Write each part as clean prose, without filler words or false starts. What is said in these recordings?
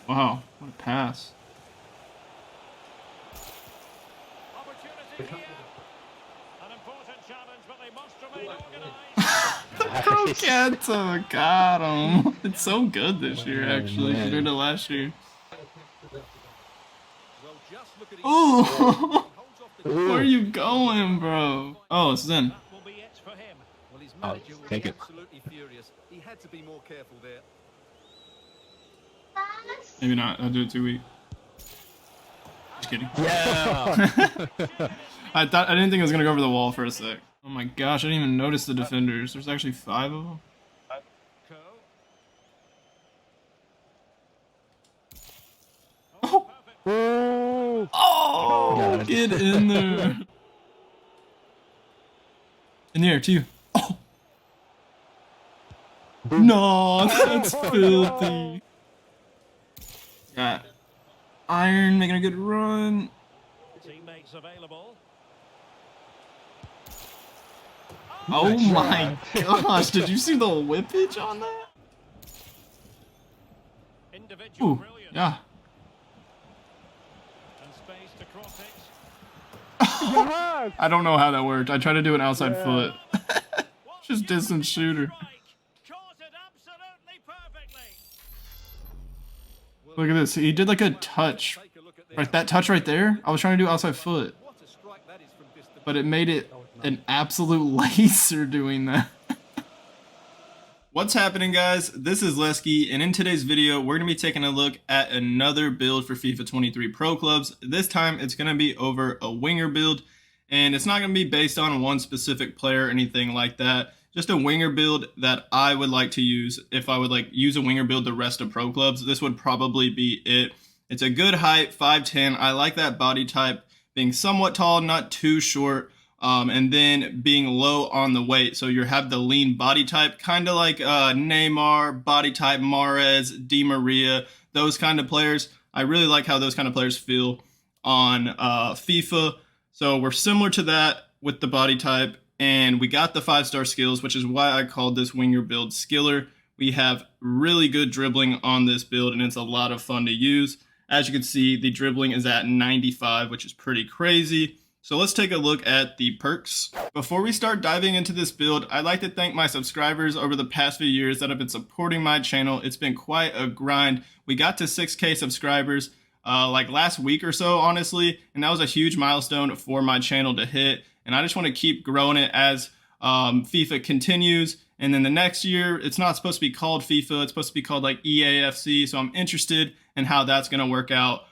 Wow, what a pass. The croqueta got him. It's so good this year, actually, compared to last year. Oh, where are you going, bro? Oh, it's in. Oh, take it. Maybe not. I'll do it too weak. Just kidding. Yeah. I didn't think it was gonna go over the wall for a sec. Oh my gosh, I didn't even notice the defenders. There's actually 5 of them. Oh, oh, get in there. In the air, to you. Oh. No, that's filthy. Got Iron making a good run. Teammates available. Oh my gosh, did you see the whippage on that? Ooh, yeah. And space to cross it. I don't know how that worked. I tried to do an outside foot. Just distance shooter. Caught it absolutely perfectly. Look at this. He did like a touch. Right, that touch right there, I was trying to do outside foot. But it made it an absolute laser doing that. What's happening, guys? This is Lesky, and in today's video, we're going to be taking a look at another build for FIFA 23 Pro Clubs. This time, it's going to be over a winger build, and it's not going to be based on one specific player or anything like that. Just a winger build that I would like to use. If I would like use a winger build the rest of Pro Clubs, this would probably be it. It's a good height, 5'10". I like that body type, being somewhat tall, not too short. And then being low on the weight. So you have the lean body type, kind of like Neymar, body type Mahrez, Di Maria, those kind of players. I really like how those kind of players feel on FIFA. So we're similar to that with the body type. And we got the 5-star skills, which is why I called this winger build skiller. We have really good dribbling on this build, and it's a lot of fun to use. As you can see, the dribbling is at 95, which is pretty crazy. So let's take a look at the perks. Before we start diving into this build, I'd like to thank my subscribers over the past few years that have been supporting my channel. It's been quite a grind. We got to 6K subscribers like last week or so, honestly, and that was a huge milestone for my channel to hit. And I just want to keep growing it as FIFA continues. And then the next year, it's not supposed to be called FIFA. It's supposed to be called like EAFC. So I'm interested in how that's going to work out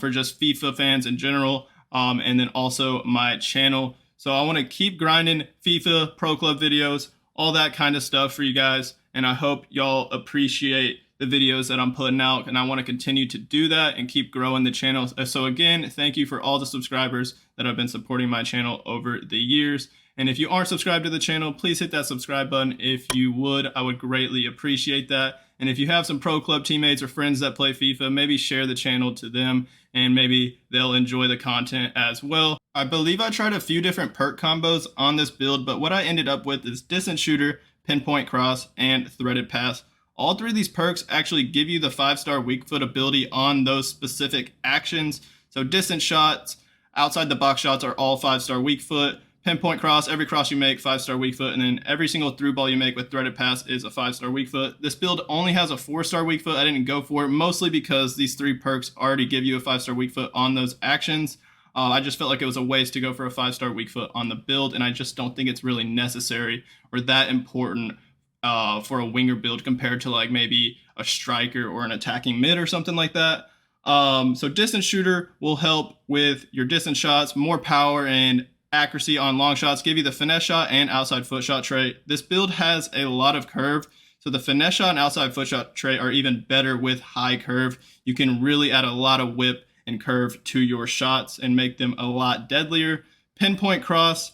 for just FIFA fans in general. And then also my channel. So I want to keep grinding FIFA Pro Club videos, all that kind of stuff for you guys. And I hope y'all appreciate the videos that I'm putting out. And I want to continue to do that and keep growing the channel. So again, thank you for all the subscribers that have been supporting my channel over the years. And if you aren't subscribed to the channel, please hit that subscribe button if you would. I would greatly appreciate that. And if you have some Pro Club teammates or friends that play FIFA, maybe share the channel to them and maybe they'll enjoy the content as well. I believe I tried a few different perk combos on this build, but what I ended up with is distance shooter, pinpoint cross, and threaded pass. All three of these perks actually give you the 5-star weak foot ability on those specific actions. So distance shots, outside the box shots are all 5-star weak foot. Pinpoint cross, every cross you make, 5-star weak foot, and then every single through ball you make with threaded pass is a 5-star weak foot. This build only has a 4-star weak foot. I didn't go for it, mostly because these 3 perks already give you a 5-star weak foot on those actions. I just felt like it was a waste to go for a 5-star weak foot on the build, and I just don't think it's really necessary or that important for a winger build compared to like maybe a striker or an attacking mid or something like that. So distance shooter will help with your distance shots, more power and accuracy on long shots, give you the finesse shot and outside foot shot trait. This build has a lot of curve, so the finesse shot and outside foot shot trait are even better with high curve. You can really add a lot of whip and curve to your shots and make them a lot deadlier. Pinpoint cross,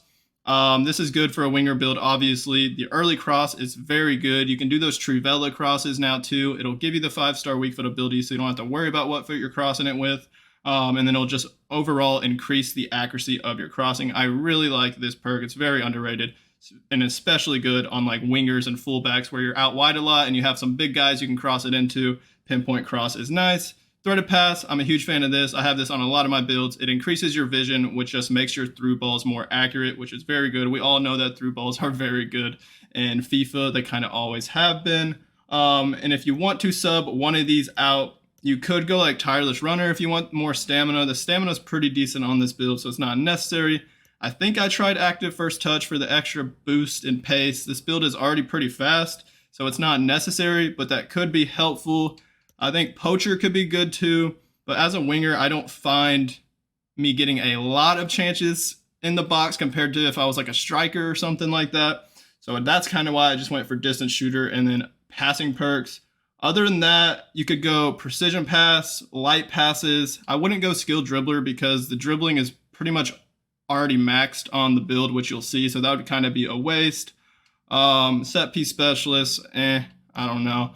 this is good for a winger build, obviously. The early cross is very good. You can do those Trivela crosses now too. It'll give you the 5-star weak foot ability, so you don't have to worry about what foot you're crossing it with. And then it'll just overall increase the accuracy of your crossing. I really like this perk. It's very underrated and especially good on like wingers and fullbacks where you're out wide a lot and you have some big guys you can cross it into. Pinpoint cross is nice. Threaded pass, I'm a huge fan of this. I have this on a lot of my builds. It increases your vision, which just makes your through balls more accurate, which is very good. We all know that through balls are very good in FIFA. They kind of always have been. And if you want to sub one of these out, you could go like Tireless Runner if you want more stamina. The stamina is pretty decent on this build, so it's not necessary. I think I tried Active First Touch for the extra boost in pace. This build is already pretty fast, so it's not necessary, but that could be helpful. I think Poacher could be good too, but as a winger, I don't find me getting a lot of chances in the box compared to if I was like a striker or something like that. So that's kind of why I just went for Distance Shooter and then passing perks. Other than that, you could go Precision Pass, Light Passes. I wouldn't go Skill Dribbler because the dribbling is pretty much already maxed on the build, which you'll see, so that would kind of be a waste. Set Piece Specialist, I don't know.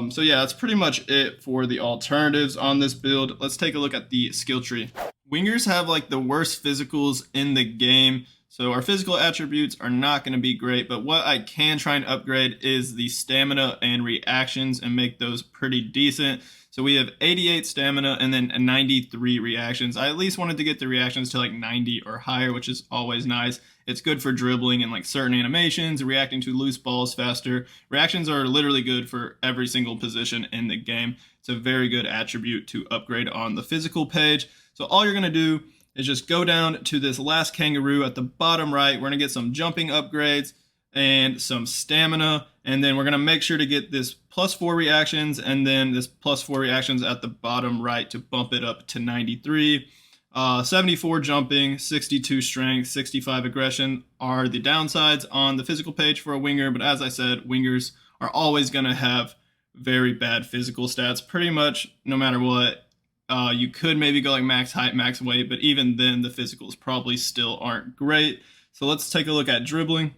So yeah, that's pretty much it for the alternatives on this build. Let's take a look at the skill tree. Wingers have like the worst physicals in the game, so our physical attributes are not going to be great, but what I can try and upgrade is the stamina and reactions and make those pretty decent. So we have 88 stamina and then 93 reactions. I at least wanted to get the reactions to like 90 or higher, which is always nice. It's good for dribbling and like certain animations, reacting to loose balls faster. Reactions are literally good for every single position in the game. It's a very good attribute to upgrade on the physical page. So all you're gonna do is just go down to this last kangaroo at the bottom right. We're gonna get some jumping upgrades and some stamina, and then we're gonna make sure to get this +4 reactions and then this +4 reactions at the bottom right to bump it up to 93. 74 jumping, 62 strength, 65 aggression are the downsides on the physical page for a winger, but as I said, wingers are always gonna have very bad physical stats pretty much no matter what. You could maybe go like max height, max weight, but even then the physicals probably still aren't great. So let's take a look at dribbling.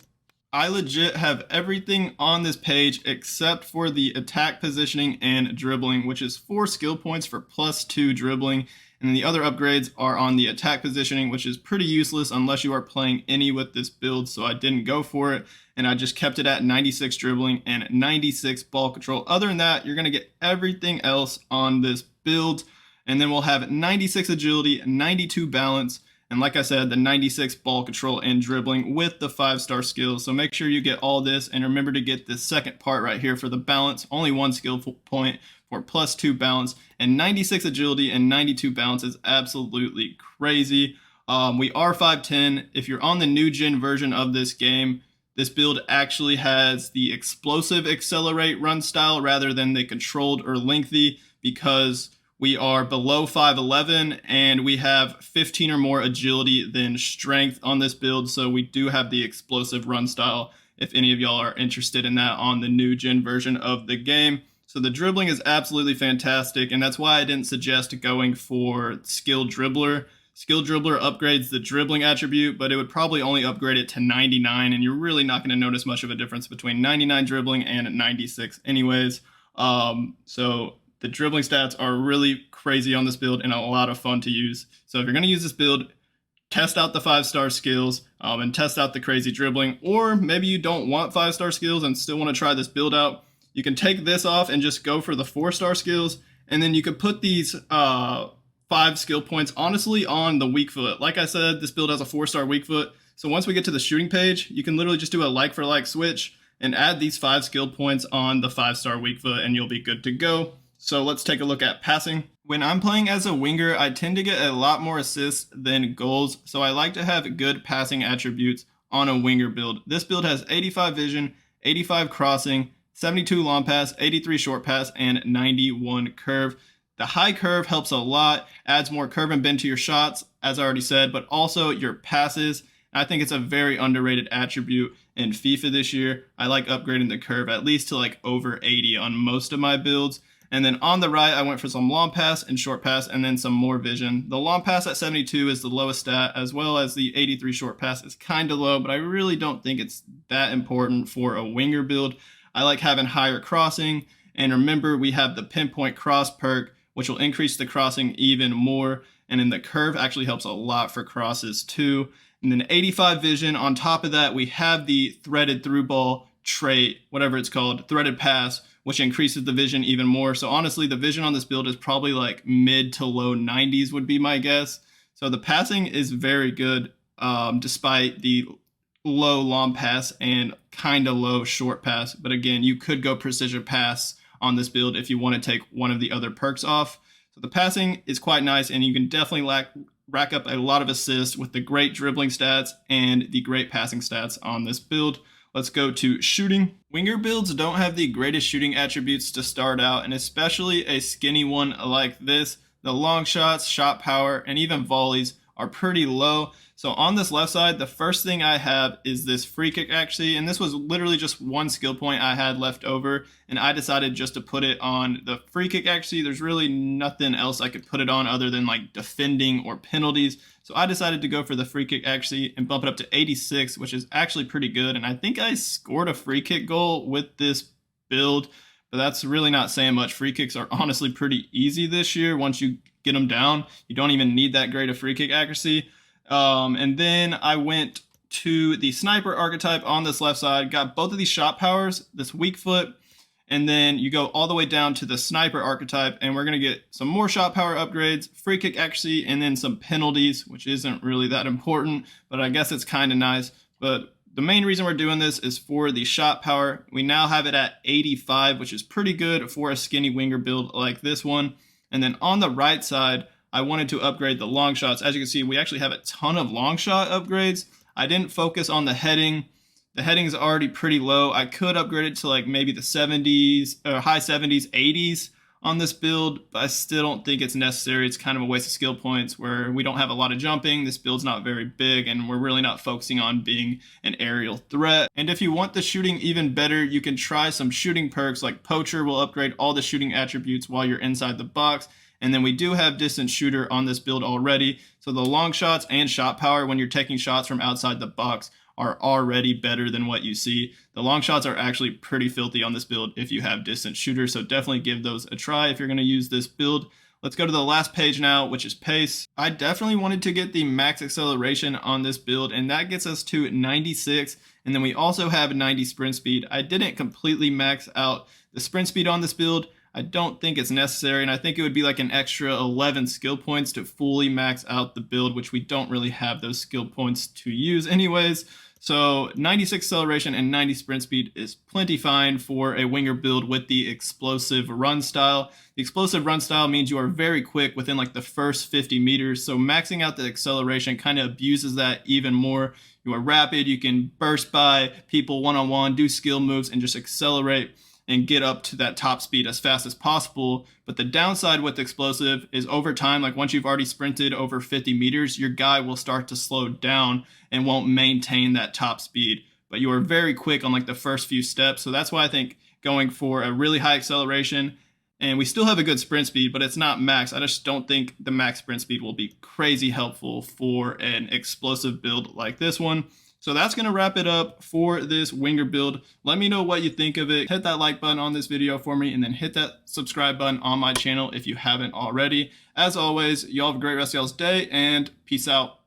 I legit have everything on this page except for the attack positioning and dribbling, which is 4 skill points for +2 dribbling. And then the other upgrades are on the attack positioning, which is pretty useless unless you are playing any with this build, so I didn't go for it. And I just kept it at 96 dribbling and 96 ball control. Other than that, you're going to get everything else on this build. And then we'll have 96 agility, 92 balance, and like I said, the 96 ball control and dribbling with the 5-star skills. So make sure you get all this, and remember to get this second part right here for the balance. Only 1 skill point for +2 balance, and 96 agility and 92 balance is absolutely crazy. We are 5'10". If you're on the new gen version of this game, this build actually has the explosive accelerate run style rather than the controlled or lengthy, because we are below 5'11", and we have 15 or more agility than strength on this build, so we do have the explosive run style if any of y'all are interested in that on the new gen version of the game. So the dribbling is absolutely fantastic, and that's why I didn't suggest going for Skill Dribbler. Skill Dribbler upgrades the dribbling attribute, but it would probably only upgrade it to 99, and you're really not going to notice much of a difference between 99 dribbling and 96 anyways. So the dribbling stats are really crazy on this build and a lot of fun to use. So if you're going to use this build, test out the 5-star skills and test out the crazy dribbling. Or maybe you don't want 5-star skills and still want to try this build out. You can take this off and just go for the 4-star skills. And then you could put these 5 skill points honestly on the weak foot. Like I said, this build has a 4-star weak foot. So once we get to the shooting page, you can literally just do a like for like switch and add these 5 skill points on the 5-star weak foot, and you'll be good to go. So let's take a look at passing. When I'm playing as a winger, I tend to get a lot more assists than goals, so I like to have good passing attributes on a winger build. This build has 85 vision, 85 crossing, 72 long pass, 83 short pass, and 91 curve. The high curve helps a lot, adds more curve and bend to your shots, as I already said, but also your passes. I think it's a very underrated attribute in FIFA this year. I like upgrading the curve at least to like over 80 on most of my builds. And then on the right, I went for some long pass and short pass and then some more vision. The long pass at 72 is the lowest stat, as well as the 83 short pass is kind of low, but I really don't think it's that important for a winger build. I like having higher crossing. And remember, we have the pinpoint cross perk, which will increase the crossing even more. And then the curve actually helps a lot for crosses too. And then 85 vision. On top of that, we have the threaded through ball trait, whatever it's called, threaded pass, which increases the vision even more. So honestly, the vision on this build is probably like mid to low 90s would be my guess. So the passing is very good, despite the low long pass and kind of low short pass. But again, you could go precision pass on this build if you want to take one of the other perks off. So the passing is quite nice, and you can definitely rack up a lot of assists with the great dribbling stats and the great passing stats on this build. Let's go to shooting. Winger builds don't have the greatest shooting attributes to start out, and especially a skinny one like this. The long shots, shot power, and even volleys are pretty low. So on this left side, the first thing I have is this free kick actually, and this was literally just one skill point I had left over, and I decided just to put it on the free kick actually. There's really nothing else I could put it on other than like defending or penalties. So I decided to go for the free kick actually and bump it up to 86, which is actually pretty good. And I think I scored a free kick goal with this build, but that's really not saying much. Free kicks are honestly pretty easy this year. Once you get them down, you don't even need that great of free kick accuracy. And then I went to the sniper archetype on this left side, got both of these shot powers, this weak foot, and then you go all the way down to the sniper archetype, and we're going to get some more shot power upgrades, free kick accuracy, and then some penalties, which isn't really that important, but I guess it's kind of nice. But the main reason we're doing this is for the shot power. We now have it at 85, which is pretty good for a skinny winger build like this one. And then on the right side, I wanted to upgrade the long shots. As you can see, we actually have a ton of long shot upgrades. I didn't focus on the heading. The heading is already pretty low. I could upgrade it to like maybe the 70s or high 70s, 80s on this build, but I still don't think it's necessary. It's kind of a waste of skill points where we don't have a lot of jumping. This build's not very big, and we're really not focusing on being an aerial threat. And if you want the shooting even better, you can try some shooting perks like Poacher will upgrade all the shooting attributes while you're inside the box. And then we do have distant shooter on this build already. So the long shots and shot power when you're taking shots from outside the box are already better than what you see. The long shots are actually pretty filthy on this build if you have distant shooter. So definitely give those a try if you're going to use this build. Let's go to the last page now, which is pace. I definitely wanted to get the max acceleration on this build, and that gets us to 96. And then we also have 90 sprint speed. I didn't completely max out the sprint speed on this build. I don't think it's necessary, and I think it would be like an extra 11 skill points to fully max out the build, which we don't really have those skill points to use anyways. So 96 acceleration and 90 sprint speed is plenty fine for a winger build with the explosive run style. The explosive run style means you are very quick within like the first 50 meters. So maxing out the acceleration kind of abuses that even more. You are rapid, you can burst by people one-on-one, do skill moves, and just accelerate and get up to that top speed as fast as possible. But the downside with explosive is over time, like once you've already sprinted over 50 meters, your guy will start to slow down and won't maintain that top speed. But you are very quick on like the first few steps. So that's why I think going for a really high acceleration, and we still have a good sprint speed, but it's not max. I just don't think the max sprint speed will be crazy helpful for an explosive build like this one. So that's going to wrap it up for this winger build. Let me know what you think of it. Hit that like button on this video for me, and then hit that subscribe button on my channel if you haven't already. As always, y'all have a great rest of y'all's day, and peace out.